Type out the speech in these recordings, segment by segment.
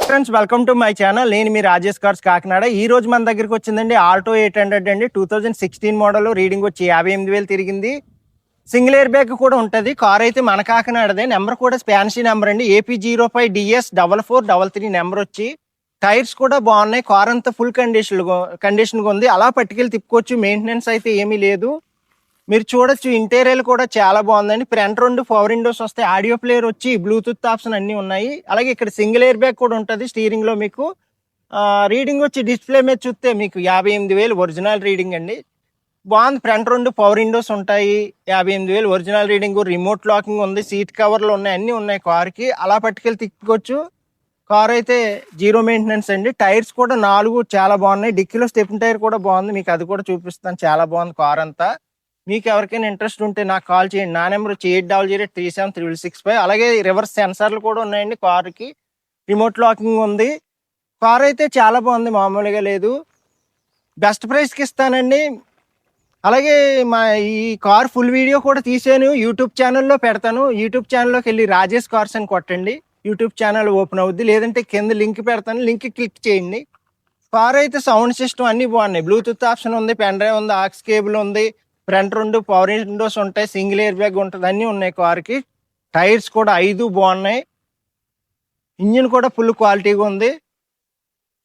Friends, welcome to my channel. నేను మీ Rajesh cars Kakinada. ఈ రోజు మన దగ్గరికి వచ్చిందండి ఆల్టో 800 అండి. 2016 మోడల్. రీడింగ్ వచ్చి 58,000 తిరిగింది. సింగిల్ ఎయిర్ బ్యాగ్ కూడా ఉంటుంది. కార్ అయితే మన కాకినాడదే. నెంబర్ కూడా స్పానిష్ నెంబర్ అండి. AP05DS 4433 నెంబర్ వచ్చి. టైర్స్ కూడా బాగున్నాయి. కార్ అంతా ఫుల్ కండిషన్గా ఉంది. అలా పట్టుకెళ్ళి తిప్పుకోవచ్చు. మెయింటెనెన్స్ అయితే ఏమీ లేదు. మీరు చూడొచ్చు, ఇంటీరియర్ కూడా చాలా బాగుందండి. ఫ్రంట్ 2 పవర్ విండోస్ వస్తాయి. ఆడియో ప్లేయర్ వచ్చి, బ్లూటూత్ ఆప్షన్ అన్నీ ఉన్నాయి. అలాగే ఇక్కడ సింగిల్ ఎయిర్ బ్యాగ్ కూడా ఉంటుంది స్టీరింగ్ లో. మీకు రీడింగ్ వచ్చి డిస్ప్లే మీద చూస్తే మీకు 58,000 ఒరిజినల్ రీడింగ్ అండి. బాగుంది. ఫ్రంట్ 2 పవర్ విండోస్ ఉంటాయి. 58,000 ఒరిజినల్ రీడింగ్. రిమోట్ లాకింగ్ ఉంది. సీట్ కవర్లు ఉన్నాయి. అన్నీ ఉన్నాయి కార్కి. అలా పట్టుకెళ్ళి తిప్పుకోవచ్చు. కార్ అయితే జీరో మెయింటెనెన్స్ అండి. టైర్స్ కూడా 4 చాలా బాగున్నాయి. డిక్కీలో స్టెప్ని టైర్ కూడా బాగుంది. మీకు అది కూడా చూపిస్తాను. చాలా బాగుంది కార్ అంతా. మీకు ఎవరికైనా ఇంట్రెస్ట్ ఉంటే నాకు కాల్ చేయండి. నా నెంబర్ వచ్చి 8008373665. అలాగే రివర్స్ సెన్సార్లు కూడా ఉన్నాయండి కార్కి. రిమోట్ లాకింగ్ ఉంది. కార్ అయితే చాలా బాగుంది, మామూలుగా లేదు. బెస్ట్ ప్రైస్కి ఇస్తానండి. అలాగే మా ఈ కార్ ఫుల్ వీడియో కూడా తీసాను, యూట్యూబ్ ఛానల్లో పెడతాను. యూట్యూబ్ ఛానల్లోకి వెళ్ళి రాజేష్ కార్స్ అని కొట్టండి. యూట్యూబ్ ఛానల్ ఓపెన్ అవుద్ది. లేదంటే కింద లింక్ పెడతాను, లింక్ క్లిక్ చేయండి. కార్ అయితే సౌండ్ సిస్టమ్ అన్నీ బాగున్నాయి. బ్లూటూత్ ఆప్షన్ ఉంది, పెన్ డ్రైవ్ ఉంది, ఆక్స్ కేబుల్ ఉంది. ఫ్రంట్ 2 పవర్ విండోస్ ఉంటాయి. సింగిల్ ఎయిర్ బ్యాగ్ ఉంటుంది. అన్నీ ఉన్నాయి కార్కి. టైర్స్ కూడా 5 బాగున్నాయి. ఇంజిన్ కూడా ఫుల్ క్వాలిటీగా ఉంది.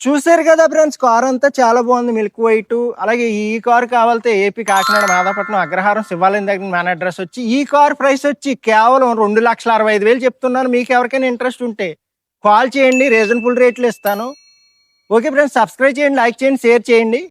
చూసారు కదా ఫ్రెండ్స్, కార్ అంతా చాలా బాగుంది, మిల్క్ వైట్. అలాగే ఈ కార్ కావాలంటే ఏపీ కాకినాడ మాదాపట్నం అగ్రహారం శివాలయం దగ్గర మన అడ్రస్ వచ్చి. ఈ కార్ ప్రైస్ వచ్చి కేవలం 2,65,000 చెప్తున్నాను. మీకు ఎవరికైనా ఇంట్రెస్ట్ ఉంటే కాల్ చేయండి, రీజనబుల్ రేట్లు ఇస్తాను. ఓకే ఫ్రెండ్స్, సబ్స్క్రైబ్ చేయండి, లైక్ చేయండి, షేర్ చేయండి.